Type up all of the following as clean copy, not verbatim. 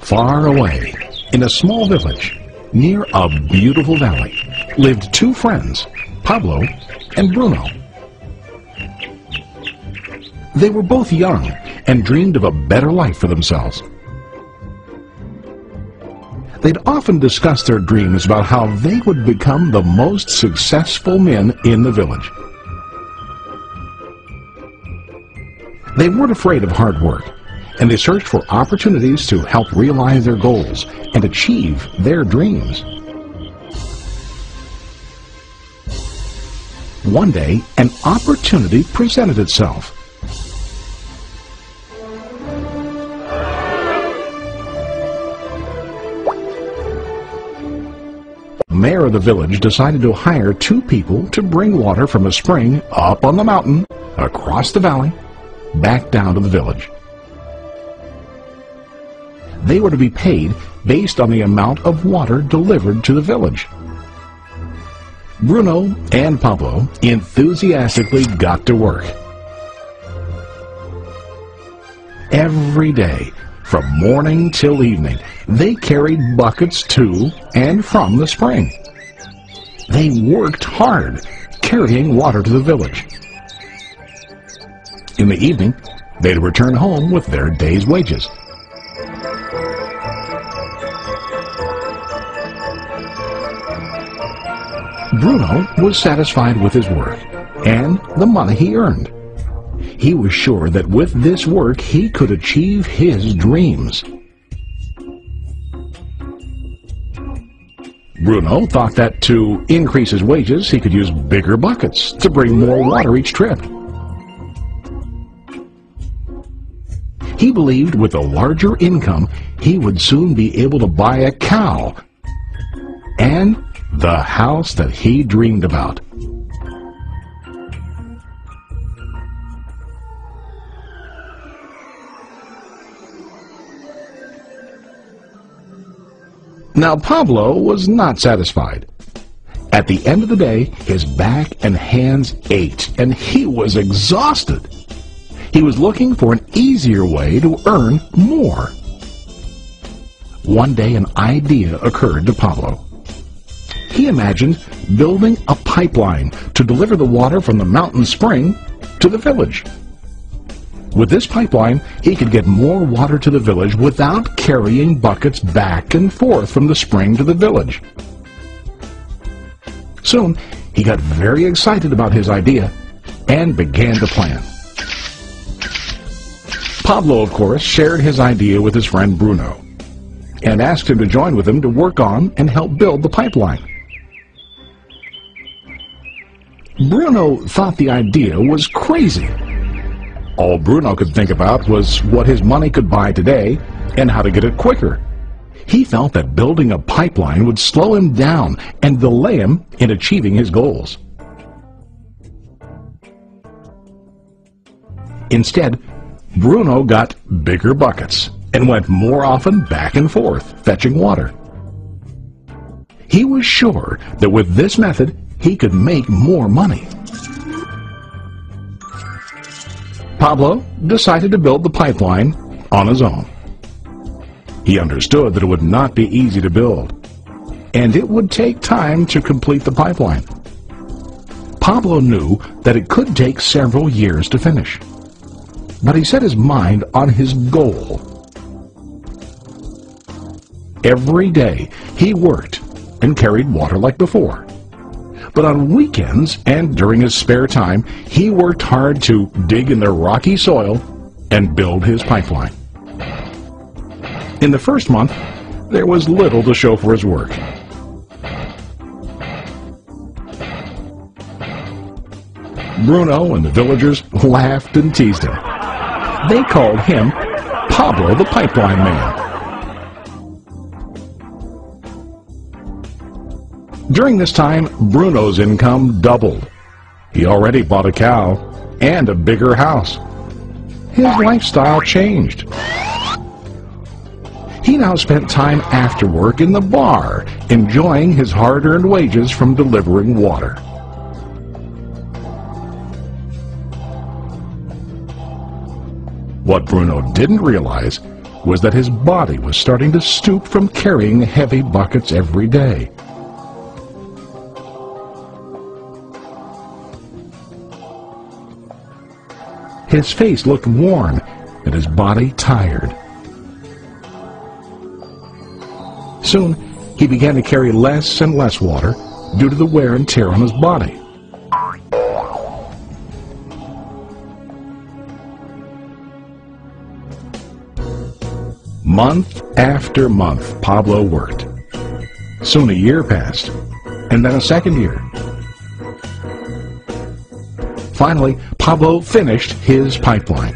Far away, in a small village, near a beautiful valley, lived two friends, Pablo and Bruno. They were both young and dreamed of a better life for themselves. They'd often discuss their dreams about how they would become the most successful men in the village. They weren't afraid of hard work, and they searched for opportunities to help realize their goals and achieve their dreams. One day, an opportunity presented itself. The mayor of the village decided to hire two people to bring water from a spring up on the mountain, across the valley, back down to the village. They were to be paid based on the amount of water delivered to the village. Bruno and Pablo enthusiastically got to work. Every day, from morning till evening, they carried buckets to and from the spring. They worked hard, carrying water to the village. In the evening, they'd return home with their day's wages. Bruno was satisfied with his work and the money he earned. He was sure that with this work he could achieve his dreams. Bruno thought that to increase his wages he could use bigger buckets to bring more water each trip. He believed with a larger income he would soon be able to buy a cow and the house that he dreamed about. Now Pablo was not satisfied. At the end of the day, his back and hands ached, and he was exhausted. He was looking for an easier way to earn more. One day an idea occurred to Pablo. He imagined building a pipeline to deliver the water from the mountain spring to the village. With this pipeline, he could get more water to the village without carrying buckets back and forth from the spring to the village. Soon, he got very excited about his idea and began to plan. Pablo, of course, shared his idea with his friend Bruno and asked him to join with him to work on and help build the pipeline. Bruno thought the idea was crazy. All Bruno could think about was what his money could buy today and how to get it quicker. He felt that building a pipeline would slow him down and delay him in achieving his goals. Instead, Bruno got bigger buckets and went more often back and forth, fetching water. He was sure that with this method, he could make more money. Pablo decided to build the pipeline on his own. He understood that it would not be easy to build, and it would take time to complete the pipeline. Pablo knew that it could take several years to finish, but he set his mind on his goal. Every day he worked and carried water like before. But on weekends and during his spare time, he worked hard to dig in the rocky soil and build his pipeline. In the first month, there was little to show for his work. Bruno and the villagers laughed and teased him. They called him Pablo the Pipeline Man. During this time, Bruno's income doubled. He already bought a cow and a bigger house. His lifestyle changed. He now spent time after work in the bar, enjoying his hard-earned wages from delivering water. What Bruno didn't realize was that his body was starting to stoop from carrying heavy buckets every day. His face looked worn and his body tired. Soon, he began to carry less and less water due to the wear and tear on his body. Month after month, Pablo worked. Soon a year passed, and then a second year. Finally, Pablo finished his pipeline.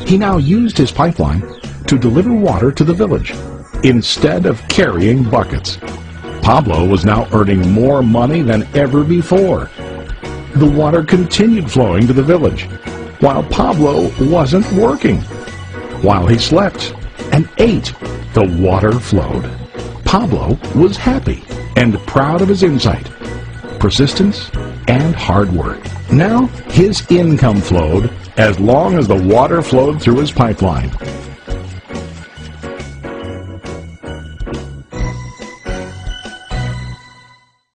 He now used his pipeline to deliver water to the village, instead of carrying buckets. Pablo was now earning more money than ever before. The water continued flowing to the village, while Pablo wasn't working. While he slept and ate, the water flowed. Pablo was happy and proud of his insight, persistence, and hard work. Now his income flowed as long as the water flowed through his pipeline.